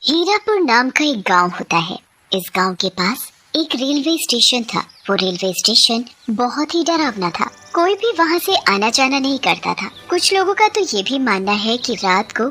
हीरापुर नाम का एक गांव होता है। इस गांव के पास एक रेलवे स्टेशन था। वो रेलवे स्टेशन बहुत ही डरावना था। कोई भी वहां से आना जाना नहीं करता था। कुछ लोगों का तो ये भी मानना है कि रात को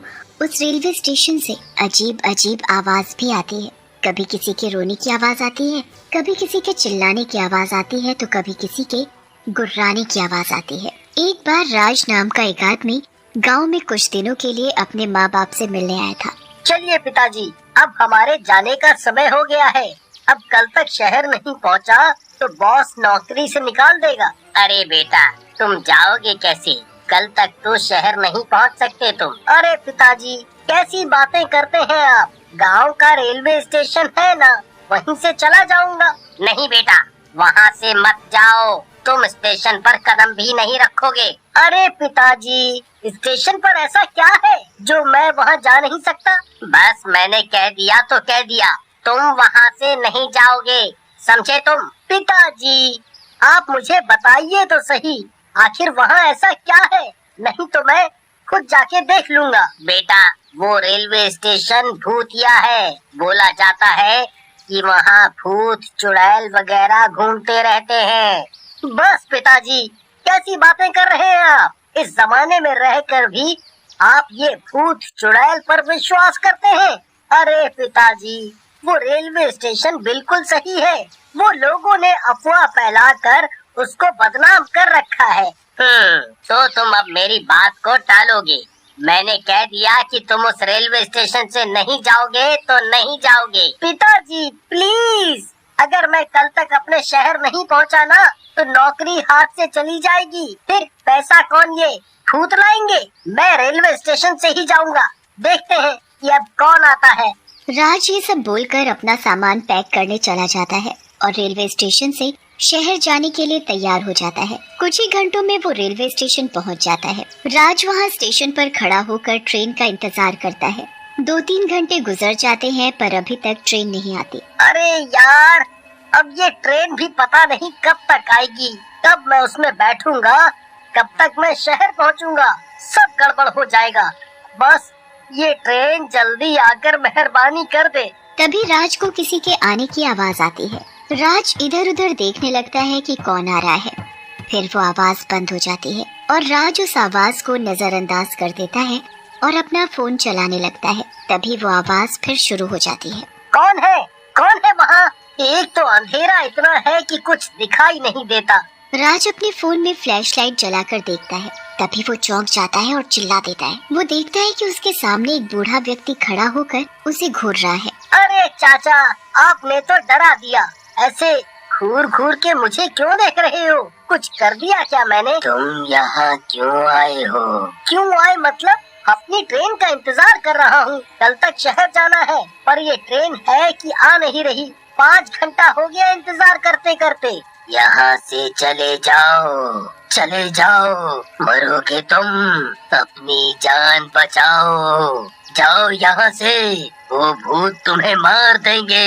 उस रेलवे स्टेशन से अजीब अजीब आवाज भी आती है। कभी किसी के रोने की आवाज आती है, कभी किसी के चिल्लाने की आवाज आती है, तो कभी किसी के गुर्राने की आवाज आती है। एक बार राज नाम का एक आदमी गाँव में कुछ दिनों के लिए अपने माँ बाप से मिलने आया था। चलिए पिताजी, अब हमारे जाने का समय हो गया है। अब कल तक शहर नहीं पहुंचा तो बॉस नौकरी से निकाल देगा। अरे बेटा, तुम जाओगे कैसे? कल तक तो शहर नहीं पहुंच सकते तुम। अरे पिताजी, कैसी बातें करते हैं आप? गांव का रेलवे स्टेशन है ना, वहीं से चला जाऊंगा। नहीं बेटा, वहां से मत जाओ, तुम स्टेशन पर कदम भी नहीं रखोगे। अरे पिताजी, स्टेशन पर ऐसा क्या है जो मैं वहां जा नहीं सकता? बस मैंने कह दिया तो कह दिया, तुम वहां से नहीं जाओगे, समझे तुम? पिताजी, आप मुझे बताइए तो सही, आखिर वहां ऐसा क्या है? नहीं तो मैं खुद जाके देख लूंगा। बेटा, वो रेलवे स्टेशन भूतिया है। बोला जाता है कि वहाँ भूत चुड़ैल वगैरह घूमते रहते हैं। बस पिताजी, कैसी बातें कर रहे हैं आप? इस जमाने में रहकर भी आप ये भूत चुड़ैल पर विश्वास करते हैं? अरे पिताजी, वो रेलवे स्टेशन बिल्कुल सही है। वो लोगों ने अफवाह फैलाकर उसको बदनाम कर रखा है। तो तुम अब मेरी बात को टालोगे। मैंने कह दिया कि तुम उस रेलवे स्टेशन से नहीं जाओगे तो नहीं जाओगे। पिताजी प्लीज, अगर मैं कल तक अपने शहर नहीं पहुंचा ना तो नौकरी हाथ से चली जाएगी। फिर पैसा कौन ये भूत लाएंगे? मैं रेलवे स्टेशन से ही जाऊंगा। देखते हैं कि अब कौन आता है। राज ये सब बोलकर अपना सामान पैक करने चला जाता है और रेलवे स्टेशन से शहर जाने के लिए तैयार हो जाता है। कुछ ही घंटों में वो रेलवे स्टेशन पहुंच जाता है। राज वहां स्टेशन पर खड़ा होकर ट्रेन का इंतजार करता है। 2-3 घंटे गुजर जाते हैं पर अभी तक ट्रेन नहीं आती। अरे यार, अब ये ट्रेन भी पता नहीं कब तक आएगी। कब मैं उसमें बैठूंगा, कब तक मैं शहर पहुंचूंगा, सब गड़बड़ हो जाएगा। बस ये ट्रेन जल्दी आकर मेहरबानी कर दे। तभी राज को किसी के आने की आवाज आती है। राज इधर उधर देखने लगता है कि कौन आ रहा है। फिर वो आवाज बंद हो जाती है और राज उस आवाज को नजरअंदाज कर देता है और अपना फोन चलाने लगता है। तभी वो आवाज फिर शुरू हो जाती है। कौन है? कौन है वहाँ? एक तो अंधेरा इतना है कि कुछ दिखाई नहीं देता। राज अपने फोन में फ्लैशलाइट जलाकर देखता है। तभी वो चौंक जाता है और चिल्ला देता है। वो देखता है कि उसके सामने एक बूढ़ा व्यक्ति खड़ा होकर उसे घूर रहा है। अरे चाचा, आपने तो डरा दिया। ऐसे घूर घूर के मुझे क्यों देख रहे हो? कुछ कर दिया क्या मैंने? तुम यहाँ क्यों आए हो? क्यों आए मतलब? अपनी ट्रेन का इंतजार कर रहा हूँ। कल तक शहर जाना है, पर ये ट्रेन है कि आ नहीं रही। 5 घंटा हो गया इंतजार करते करते। यहाँ से चले जाओ, चले जाओ, मरोगे तुम। अपनी जान बचाओ, जाओ यहाँ से, वो भूत तुम्हें मार देंगे।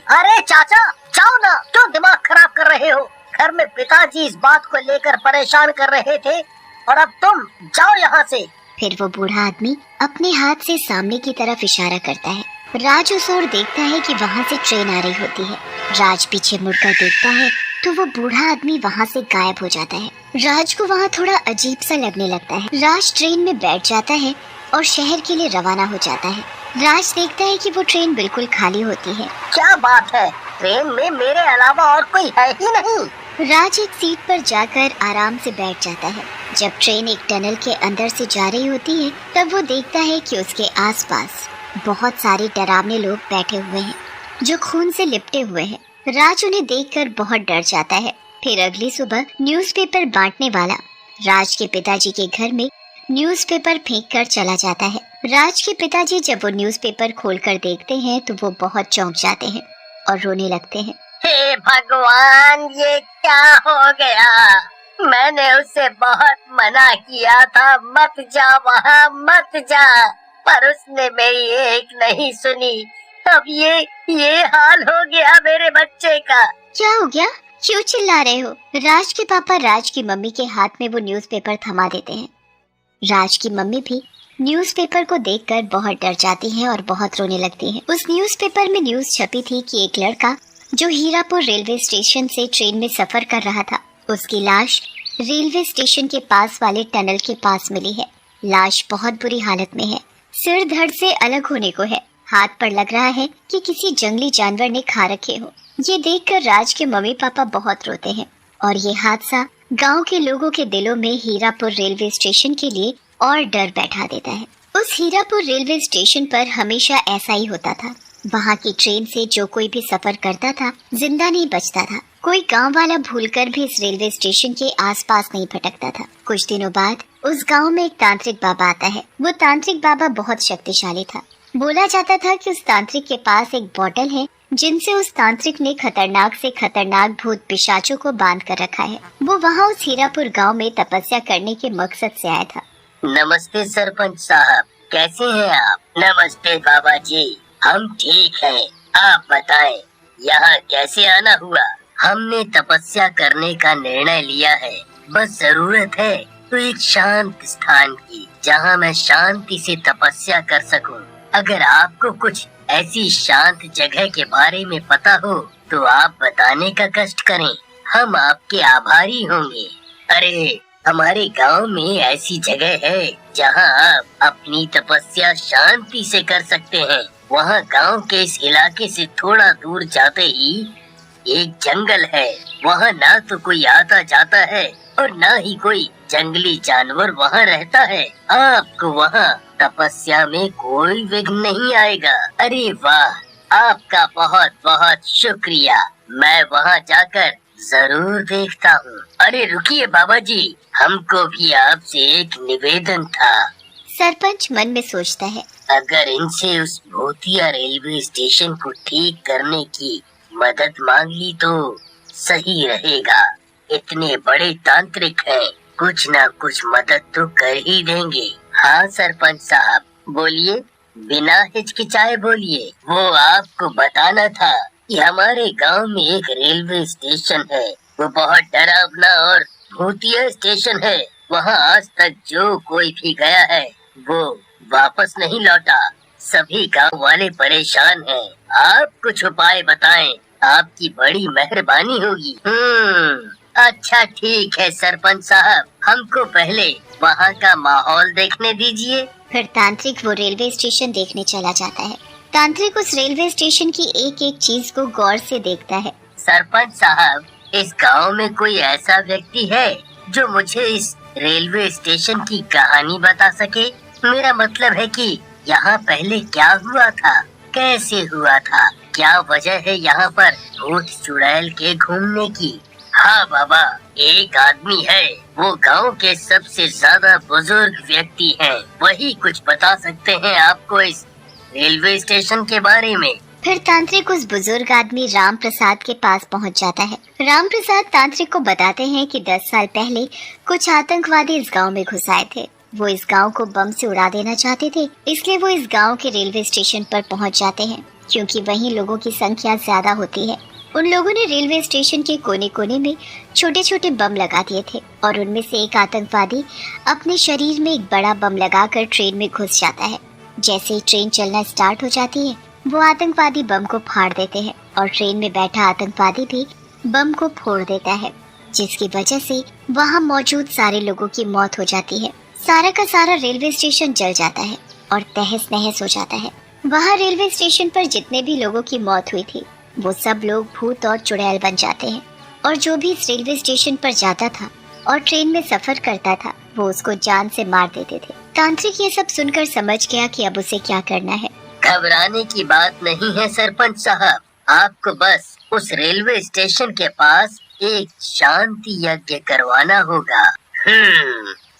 अरे चाचा, जाओ ना, क्यों दिमाग खराब कर रहे हो? घर में पिताजी इस बात को लेकर परेशान कर रहे थे और अब तुम जाओ यहाँ से। फिर वो बूढ़ा आदमी अपने हाथ से सामने की तरफ इशारा करता है। राज उस ओर देखता है कि वहाँ से ट्रेन आ रही होती है। राज पीछे मुड़कर देखता है तो वो बूढ़ा आदमी वहाँ से गायब हो जाता है। राज को वहाँ थोड़ा अजीब सा लगने लगता है। राज ट्रेन में बैठ जाता है और शहर के लिए रवाना हो जाता है। राज देखता है कि वो ट्रेन बिल्कुल खाली होती है। क्या बात है, ट्रेन में मेरे अलावा और कोई है ही नहीं। राज एक सीट पर जाकर आराम से बैठ जाता है। जब ट्रेन एक टनल के अंदर से जा रही होती है तब वो देखता है कि उसके आसपास बहुत सारे डरावने लोग बैठे हुए हैं जो खून से लिपटे हुए हैं। राज उन्हें देखकर बहुत डर जाता है। फिर अगली सुबह न्यूज़पेपर बांटने वाला राज के पिताजी के घर में न्यूज़पेपर फेंक कर चला जाता है। राज के पिताजी जब वो न्यूज़पेपर खोलकर देखते हैं तो वो बहुत चौंक जाते हैं और रोने लगते हैं। हे भगवान, ये क्या हो गया? मैंने उससे बहुत मना किया था, मत जा वहाँ, मत जा, पर उसने मेरी एक नहीं सुनी। अब ये हाल हो गया मेरे बच्चे का। क्या हो गया? क्यों चिल्ला रहे हो? राज के पापा राज की मम्मी के हाथ में वो न्यूज़पेपर थमा देते हैं। राज की मम्मी भी न्यूज़पेपर को देखकर बहुत डर जाती है और बहुत रोने लगती है। उस न्यूज़पेपर में न्यूज़ छपी थी कि एक लड़का जो हीरापुर रेलवे स्टेशन से ट्रेन में सफर कर रहा था, उसकी लाश रेलवे स्टेशन के पास वाले टनल के पास मिली है। लाश बहुत बुरी हालत में है, सिर धड़ से अलग होने को है, हाथ पर लग रहा है कि किसी जंगली जानवर ने खा रखे हो। ये देखकर राज के मम्मी पापा बहुत रोते हैं और ये हादसा गांव के लोगों के दिलों में हीरापुर रेलवे स्टेशन के लिए और डर बैठा देता है। उस हीरापुर रेलवे स्टेशन पर हमेशा ऐसा ही होता था। वहाँ की ट्रेन से जो कोई भी सफर करता था जिंदा नहीं बचता था। कोई गांव वाला भूलकर भी इस रेलवे स्टेशन के आसपास नहीं भटकता था। कुछ दिनों बाद उस गांव में एक तांत्रिक बाबा आता है। वो तांत्रिक बाबा बहुत शक्तिशाली था। बोला जाता था कि उस तांत्रिक के पास एक बोतल है जिनसे उस तांत्रिक ने खतरनाक से खतरनाक भूत पिशाचों को बांध कर रखा है। वो वहाँ उस हीरापुर गांव में तपस्या करने के मकसद से आया था। नमस्ते सरपंच साहब, कैसे हैं आप? नमस्ते बाबा जी, हम ठीक हैं। आप बताएं, यहाँ कैसे आना हुआ? हमने तपस्या करने का निर्णय लिया है। बस जरूरत है तो एक शांत स्थान की, जहाँ मैं शांति से तपस्या कर सकूं। अगर आपको कुछ ऐसी शांत जगह के बारे में पता हो तो आप बताने का कष्ट करें, हम आपके आभारी होंगे। अरे, हमारे गांव में ऐसी जगह है जहां आप अपनी तपस्या शांति से कर सकते हैं। वहां गांव के इस इलाके से थोड़ा दूर जाते ही एक जंगल है। वहां ना तो कोई आता जाता है और ना ही कोई जंगली जानवर वहां रहता है। आपको वहां तपस्या में कोई विघ्न नहीं आएगा। अरे वाह, आपका बहुत बहुत शुक्रिया। मैं वहां जाकर जरूर देखता हूँ। अरे रुकिए बाबा जी, हमको भी आपसे एक निवेदन था। सरपंच मन में सोचता है, अगर इनसे उस भूतिया रेलवे स्टेशन को ठीक करने की मदद मांग ली तो सही रहेगा। इतने बड़े तांत्रिक हैं, कुछ ना कुछ मदद तो कर ही देंगे। हाँ सरपंच साहब, बोलिए, बिना हिचकिचाए बोलिए। वो आपको बताना था कि हमारे गांव में एक रेलवे स्टेशन है। वो बहुत डरावना और भूतिया स्टेशन है। वहाँ आज तक जो कोई भी गया है वो वापस नहीं लौटा। सभी गांव वाले परेशान हैं। आप कुछ उपाय बताएं, आपकी बड़ी मेहरबानी होगी। अच्छा ठीक है सरपंच साहब, हमको पहले वहाँ का माहौल देखने दीजिए। फिर तांत्रिक वो रेलवे स्टेशन देखने चला जाता है। तांत्रिक उस रेलवे स्टेशन की एक एक चीज को गौर से देखता है। सरपंच साहब, इस गांव में कोई ऐसा व्यक्ति है जो मुझे इस रेलवे स्टेशन की कहानी बता सके? मेरा मतलब है कि यहाँ पहले क्या हुआ था, कैसे हुआ था, क्या वजह है यहाँ पर भूत चुड़ैल के घूमने की? हाँ बाबा, एक आदमी है, वो गांव के सबसे ज्यादा बुजुर्ग व्यक्ति हैं। वही कुछ बता सकते हैं आपको इस रेलवे स्टेशन के बारे में। फिर तांत्रिक उस बुजुर्ग आदमी राम प्रसाद के पास पहुंच जाता है। राम प्रसाद तांत्रिक को बताते हैं कि 10 साल पहले कुछ आतंकवादी इस गांव में घुस आए थे। वो इस गांव को बम से उड़ा देना चाहते थे, इसलिए वो इस गांव के रेलवे स्टेशन पर पहुंच जाते हैं, क्योंकि वहीं लोगों की संख्या ज्यादा होती है। उन लोगों ने रेलवे स्टेशन के कोने कोने में छोटे छोटे बम लगा दिए थे और उनमें से एक आतंकवादी अपने शरीर में एक बड़ा बम लगाकर ट्रेन में घुस जाता है। जैसे ही ट्रेन चलना स्टार्ट हो जाती है, वो आतंकवादी बम को फाड़ देते हैं और ट्रेन में बैठा आतंकवादी भी बम को फोड़ देता है, जिसकी वजह से वहाँ मौजूद सारे लोगों की मौत हो जाती है। सारा का सारा रेलवे स्टेशन जल जाता है और तहस नहस हो जाता है। वहाँ रेलवे स्टेशन पर जितने भी लोगों की मौत हुई थी वो सब लोग भूत और चुड़ैल बन जाते हैं, और जो भी इस रेलवे स्टेशन पर जाता था और ट्रेन में सफर करता था वो उसको जान से मार देते थे। तांत्रिक ये सब सुनकर समझ गया कि अब उसे क्या करना है। घबराने की बात नहीं है सरपंच साहब, आपको बस उस रेलवे स्टेशन के पास एक शांति यज्ञ करवाना होगा।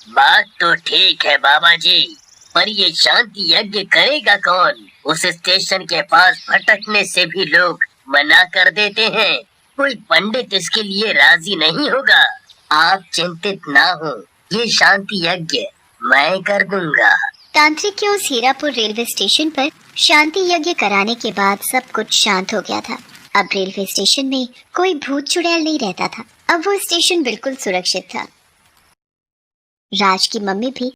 बात तो ठीक है बाबा जी, पर ये शांति यज्ञ करेगा कौन? उस स्टेशन के पास भटकने से भी लोग मना कर देते हैं। कोई पंडित इसके लिए राजी नहीं होगा। आप चिंतित ना हो, ये शांति यज्ञ मैं कर दूंगा। तांत्रिक के उस हीरापुर रेलवे स्टेशन पर शांति यज्ञ कराने के बाद सब कुछ शांत हो गया था। अब रेलवे स्टेशन में कोई भूत चुड़ैल नहीं रहता था। अब वो स्टेशन बिल्कुल सुरक्षित था। राज की मम्मी भी